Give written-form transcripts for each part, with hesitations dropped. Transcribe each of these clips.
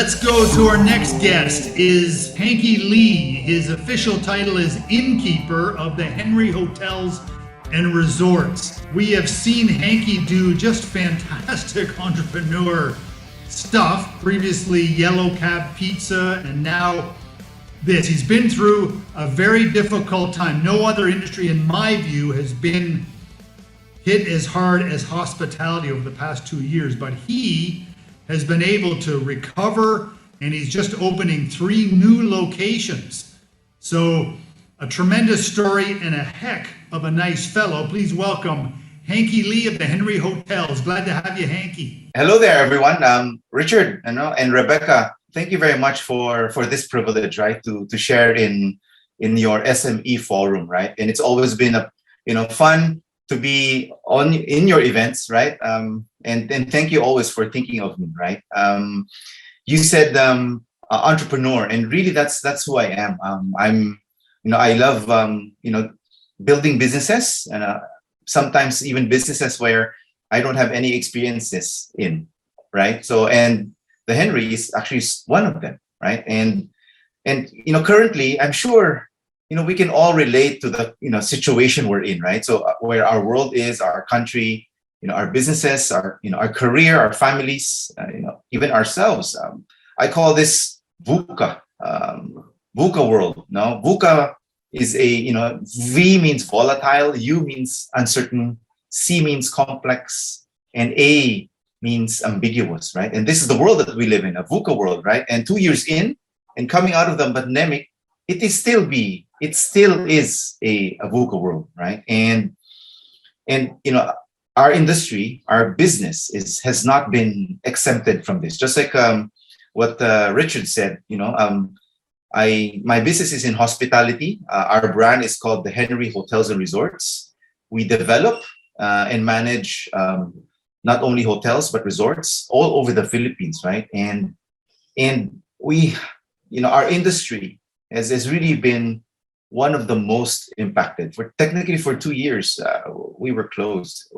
let's go to our next guest is Hanky Lee. His official title is Innkeeper of the Henry Hotels and Resorts. We have seen Hanky do just fantastic entrepreneur stuff. Previously Yellow Cab Pizza and now this. He's been through a very difficult time. No other industry in my view has been hit as hard as hospitality over the past 2 years, but he has been able to recover, and he's just opening 3 new locations. So a tremendous story and a heck of a nice fellow. Please welcome Hanky Lee of the Henry Hotels. Glad to have you, Hanky. Hello there, everyone. Richard, and Rebecca, thank you very much for this privilege, right, to share in your SME forum, right? And it's always been fun to be in your events, right? And thank you always for thinking of me, right? You said entrepreneur, and really that's who I am. I love building businesses, and sometimes even businesses where I don't have any experiences in, right? So, and the Henry is actually one of them, right? And currently, I'm sure we can all relate to the situation we're in, right? So where our world is, our country, our businesses, our career, our families, even ourselves. I call this VUCA, VUCA world. No, VUCA is a V means volatile, U means uncertain, C means complex, and A means ambiguous, right? And this is the world that we live in, a VUCA world, right? And 2 years in, and coming out of the pandemic, it still is a VUCA world, right? And our industry, our business has not been exempted from this. Just like what Richard said, my business is in hospitality. Our brand is called the Henry Hotels and Resorts. We develop and manage not only hotels but resorts all over the Philippines, right? And we, our industry has really been one of the most impacted. For 2 years, we were closed.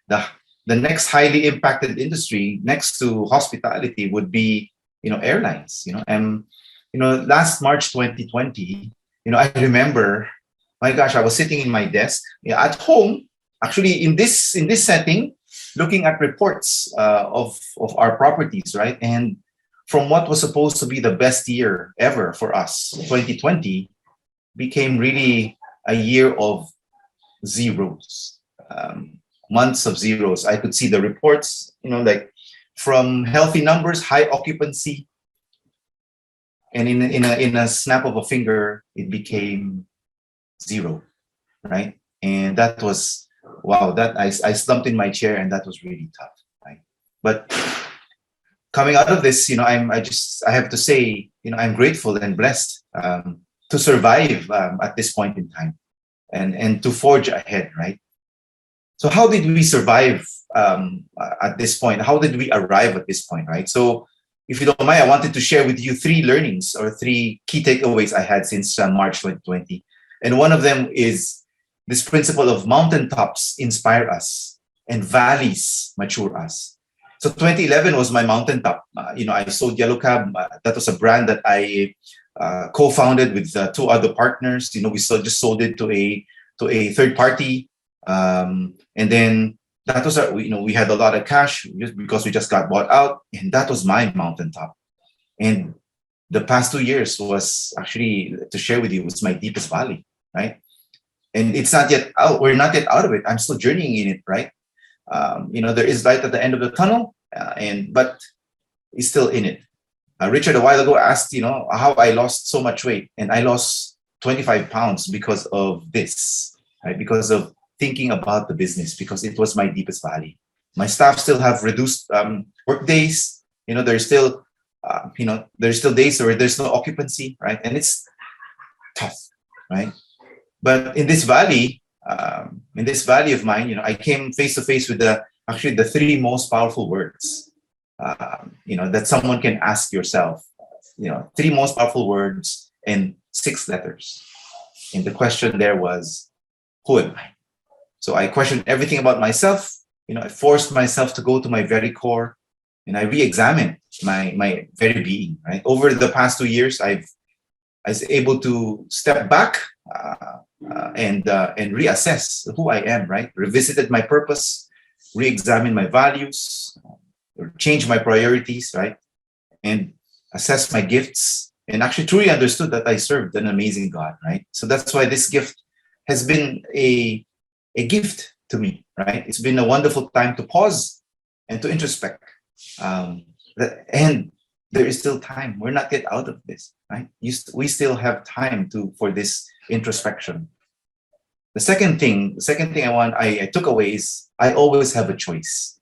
The next highly impacted industry next to hospitality would be airlines. And last March 2020, I remember, my gosh, I was sitting in my desk at home, actually in this setting, looking at reports of our properties, right? And from what was supposed to be the best year ever for us, 2020 became really a year of zeros, months of zeros. I could see the reports, like from healthy numbers, high occupancy, and in a snap of a finger, it became zero, right? And that was, wow, that I slumped in my chair, and that was really tough, right? But coming out of this, I have to say, I'm grateful and blessed to survive at this point in time, and to forge ahead, right? So how did we survive at this point? How did we arrive at this point, right? So if you don't mind, I wanted to share with you 3 learnings or 3 key takeaways I had since March 2020. And one of them is this principle of mountaintops inspire us and valleys mature us. So 2011 was my mountaintop. I sold Yellow Cab. That was a brand that I co-founded with 2 other partners. We just sold it to a third party, and then that was we had a lot of cash just because we just got bought out, and that was my mountaintop. And the past 2 years was actually, to share with you, was my deepest valley, right? And it's not yet out. We're not yet out of it. I'm still journeying in it, right? There is light at the end of the tunnel, but it's still in it. Richard a while ago asked, how I lost so much weight, and I lost 25 pounds because of this, right? Because of thinking about the business, because it was my deepest valley. My staff still have reduced work days. There's still days where there's no occupancy, right? And it's tough, right? But in this valley of mine, I came face to face with the 3 most powerful words, that someone can ask yourself. 3 most powerful words and 6 letters. And the question there was, who am I? So I questioned everything about myself. I forced myself to go to my very core, and I re-examined my very being, right? Over the past 2 years, I was able to step back and reassess who I am, right? Revisited my purpose, re-examine my values, change my priorities, right? And assess my gifts, and actually truly understood that I served an amazing God, right? So that's why this gift has been a gift to me, right? It's been a wonderful time to pause and to introspect. And there is still time. We're not yet out of this, right? We still have time for this introspection. The second thing I took away is I always have a choice.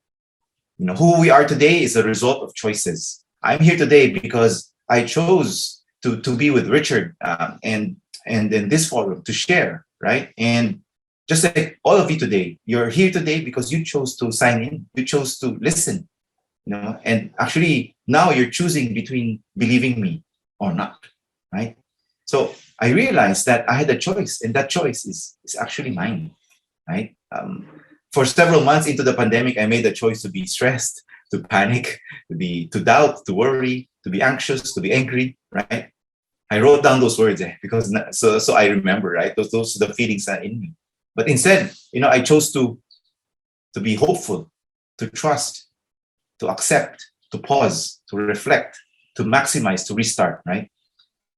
Who we are today is a result of choices. I'm here today because I chose to be with Richard and in this forum to share, right? And just like all of you today, you're here today because you chose to sign in, you chose to listen, and actually now you're choosing between believing me or not, right? So I realized that I had a choice, and that choice is actually mine, right? For several months into the pandemic, I made the choice to be stressed, to panic, to doubt, to worry, to be anxious, to be angry, right? I wrote down those words because so I remember, right? Those are the feelings that are in me. But instead, I chose to be hopeful, to trust, to accept, to pause, to reflect, to maximize, to restart, right?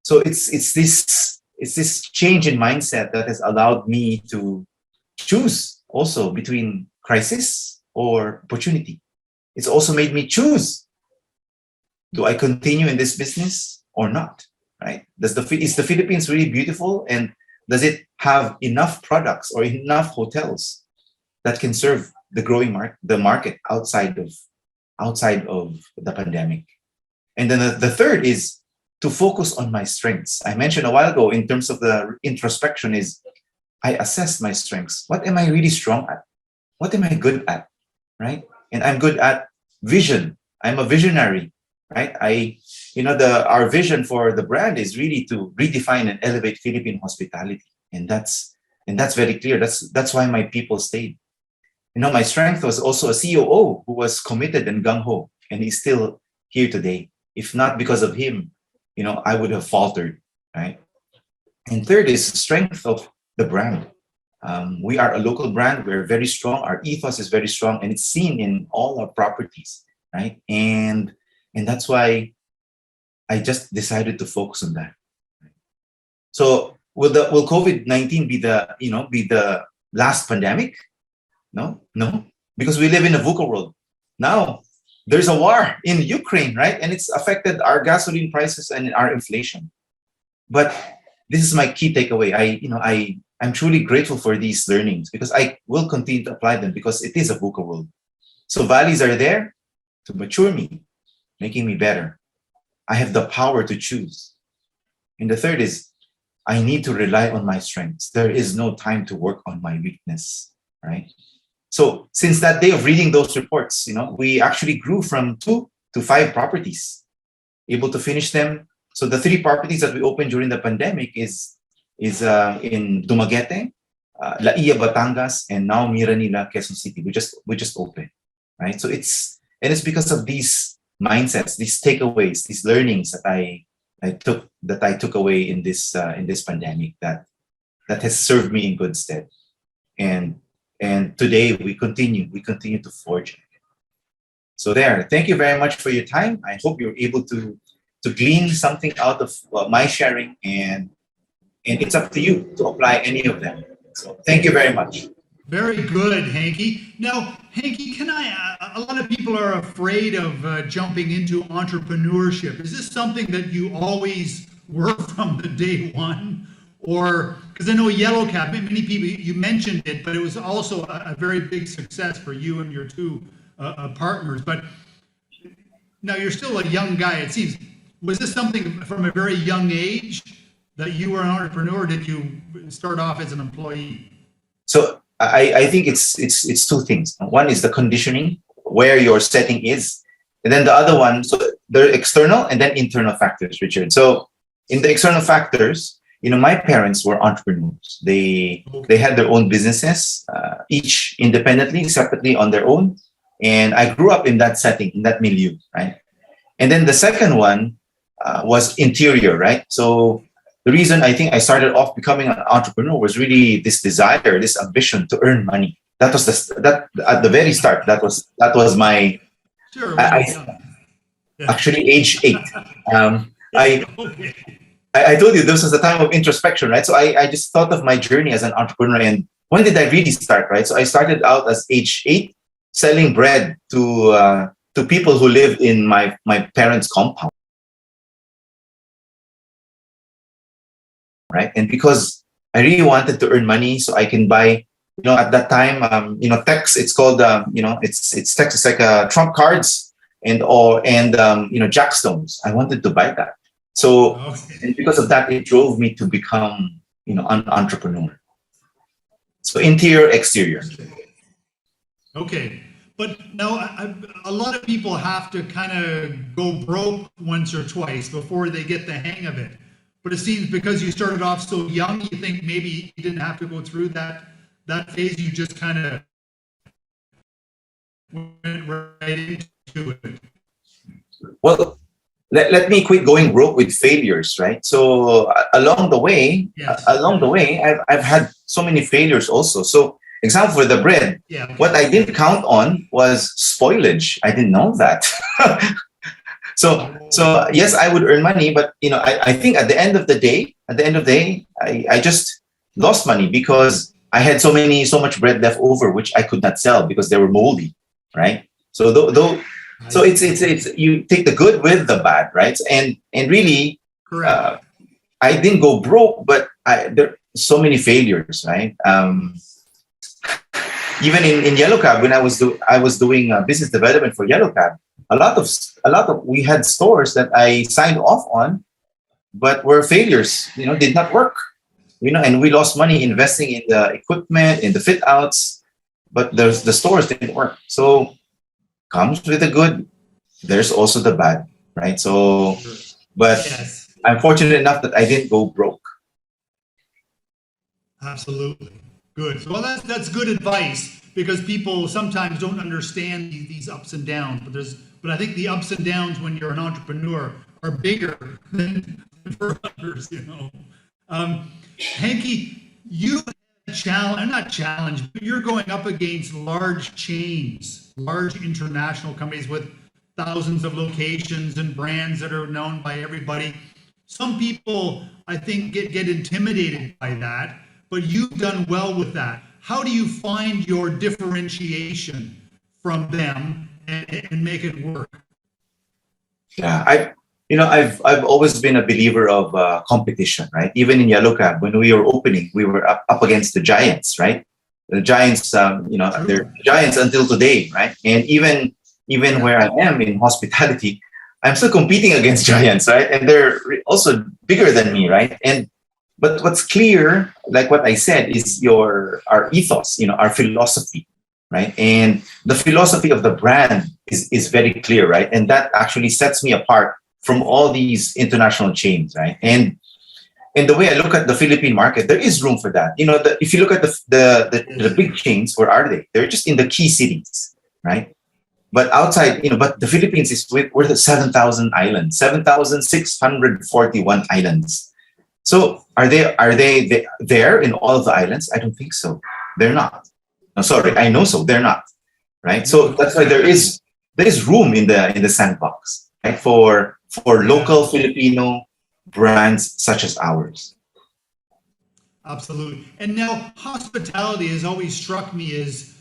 So it's this change in mindset that has allowed me to choose also between crisis or opportunity. It's also made me choose. Do I continue in this business or not? Right? Is the Philippines really beautiful, and does it have enough products or enough hotels that can serve the growing market outside of the pandemic? And then the third is to focus on my strengths. I mentioned a while ago in terms of the introspection is I assess my strengths. What am I really strong at? What am I good at? Right? And I'm good at vision. I'm a visionary, right? Our vision for the brand is really to redefine and elevate Philippine hospitality. And that's very clear. That's why my people stayed. My strength was also a COO who was committed and gung-ho, and he's still here today. If not because of him, I would have faltered, right? And third is the strength of the brand. We are a local brand. We're very strong. Our ethos is very strong, and it's seen in all our properties, right? And that's why I just decided to focus on that. So will COVID-19 be the last pandemic? No, because we live in a VUCA world. Now there's a war in Ukraine, right? And it's affected our gasoline prices and our inflation. But this is my key takeaway. I'm truly grateful for these learnings because I will continue to apply them because it is a VUCA world. So valleys are there to mature me, making me better. I have the power to choose. And the third is I need to rely on my strengths. There is no time to work on my weakness, right? So since that day of reading those reports, we actually grew from 2 to 5 properties, able to finish them. So the 3 properties that we opened during the pandemic is in Dumaguete, La Ia, Batangas, and now Miranila, Quezon City. We just opened, right? So it's because of these mindsets, these takeaways, these learnings that I took away in this pandemic that has served me in good stead. And today we continue to forge. So thank you very much for your time. I hope you're able to glean something out of my sharing, and it's up to you to apply any of them. So thank you very much. Very good, Hanky. Now, Hanky, a lot of people are afraid of jumping into entrepreneurship. Is this something that you always were from the day one? Or, because I know Yellow Cap, many people, you mentioned it, but it was also a very big success for you and your 2 partners. But now you're still a young guy, it seems. Was this something from a very young age that you were an entrepreneur, or did you start off as an employee? So I think it's 2 things. One is the conditioning, where your setting is, and then the other one. So there are external and then internal factors, Richard. So in the external factors, my parents were entrepreneurs. They had their own businesses, each independently, separately on their own, and I grew up in that setting, in that milieu, right? And then the second one was interior, right? So the reason I think I started off becoming an entrepreneur was really this desire, this ambition to earn money. That was that at the very start. That was my Sure. I actually age 8. I Okay. I told you this was a time of introspection, right? So I just thought of my journey as an entrepreneur and when did I really start, right? So I started out as age 8 selling bread to people who live in my parents' compound, right? And because I really wanted to earn money so I can buy, at that time, Tex, it's called, it's Tex, it's like trump cards and Jackstones. I wanted to buy that. So, and because of that, it drove me to become, an entrepreneur. So interior, exterior. Okay. But now a lot of people have to kind of go broke once or twice before they get the hang of it. But it seems because you started off so young, you think maybe you didn't have to go through that phase. You just kind of went right into it. Well, let me quit going broke with failures, right? So along the way, Yes. I've had so many failures also. So example for the bread, Yeah. Okay. what I didn't count on was spoilage. I didn't know that. So yes, I would earn money, but I think at the end of the day, I just lost money because I had so much bread left over, which I could not sell because they were moldy, right? So so it's you take the good with the bad, right? And really, Correct. I didn't go broke, but there are so many failures, right? Even in Yellow Cab, when I was doing business development for Yellow Cab, a lot of we had stores that I signed off on, but were failures. Did not work. And we lost money investing in the equipment, in the fit outs, but the stores didn't work. So comes with the good. There's also the bad, right? So, but Yes. I'm fortunate enough that I didn't go broke. Absolutely. Good. Well, that's good advice because people sometimes don't understand these ups and downs. But I think the ups and downs when you're an entrepreneur are bigger than for others. Hanky, you not challenge, but you're going up against large chains, large international companies with thousands of locations and brands that are known by everybody. Some people, I think, get intimidated by that, but you've done well with that. How do you find your differentiation from them and make it work? Yeah, I've always been a believer of competition, right? Even in Yellow Cab, when we were opening, we were up against the giants, right? The giants, they're giants until today, right? And even where I am in hospitality, I'm still competing against giants, right? And they're also bigger than me, right? But what's clear, like what I said, is our ethos, our philosophy, right? And the philosophy of the brand is very clear, right? And that actually sets me apart from all these international chains, right? And the way I look at the Philippine market, there is room for that. If you look at the big chains, where are they? They're just in the key cities, right? But outside, but the Philippines we're the 7,000 islands, 7,641 islands. So are they there in all of the islands? I don't think so. They're not. No, sorry, I know so. They're not, right? So that's why there is room in the sandbox, right? For local Filipino brands such as ours. Absolutely. And now hospitality has always struck me as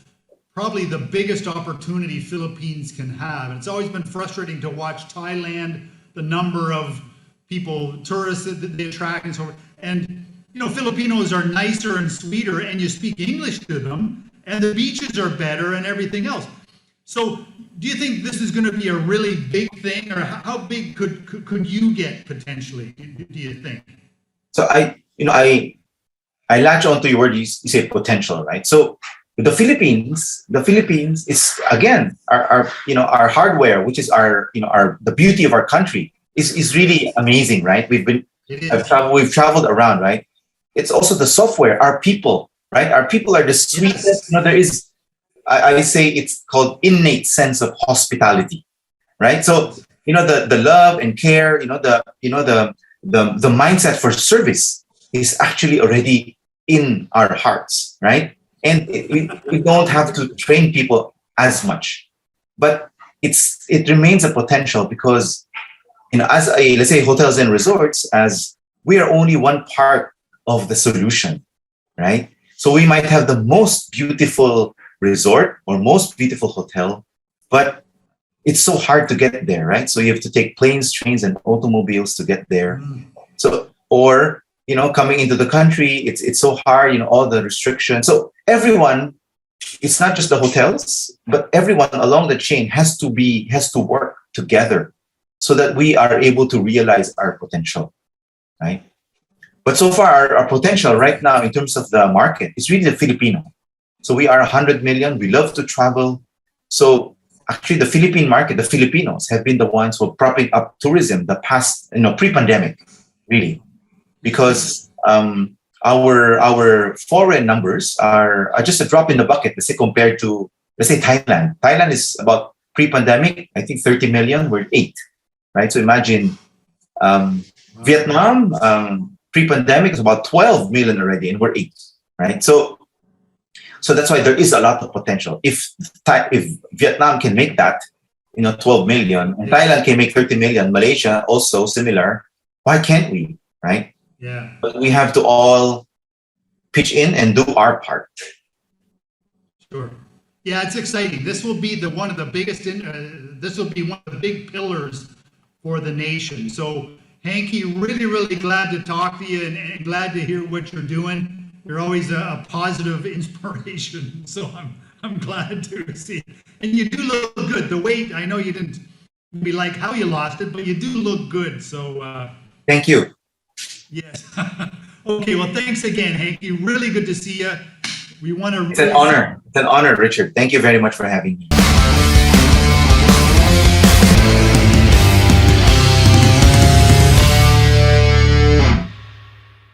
probably the biggest opportunity Philippines can have. It's always been frustrating to watch Thailand, the number of people, tourists that they attract and so forth. And, Filipinos are nicer and sweeter and you speak English to them and the beaches are better and everything else. So do you think this is going to be a really big thing or how big could you get potentially, do you think? So I latch onto your word, you say potential, right? So the Philippines is again our hardware, which is the beauty of our country is really amazing, right? We've traveled around, right? It's also the software, our people, right? Our people are the sweetest. Yes. There is, I say it's called innate sense of hospitality, right? So the love and care, the mindset for service is actually already in our hearts, right? And we don't have to train people as much, but it remains a potential because, as let's say hotels and resorts, as we are only one part of the solution, right? So we might have the most beautiful resort or most beautiful hotel, but it's so hard to get there, right? So you have to take planes, trains, and automobiles to get there. So, or coming into the country, it's so hard, all the restrictions. So everyone, it's not just the hotels, but everyone along the chain has to work together so that we are able to realize our potential, right? But so far, our potential right now in terms of the market is really the Filipino. So we are 100 million. We love to travel. So actually, the Philippine market, the Filipinos have been the ones who are propping up tourism the past, pre-pandemic, really, because our foreign numbers are just a drop in the bucket. Let's say compared to, let's say, Thailand. Thailand is about pre-pandemic, I think 30 million. We're 8, right? So imagine Vietnam. Pre-pandemic is about 12 million already, and we're 8, right? So that's why there is a lot of potential. If Vietnam can make that, 12 million, and Thailand can make 30 million, Malaysia also similar, why can't we, right? Yeah. But we have to all pitch in and do our part. Sure. Yeah, it's exciting. This will be one of the biggest. This will be one of the big pillars for the nation. So, Hanky, really, really glad to talk to you and glad to hear what you're doing. You're always a positive inspiration. So I'm glad to see. And you do look good. The weight, I know you didn't be like how you lost it, but you do look good. So thank you. Yes. Okay. Well, thanks again, Hanky. Really good to see you. We want to. It's an honor. It's an honor, Richard. Thank you very much for having me.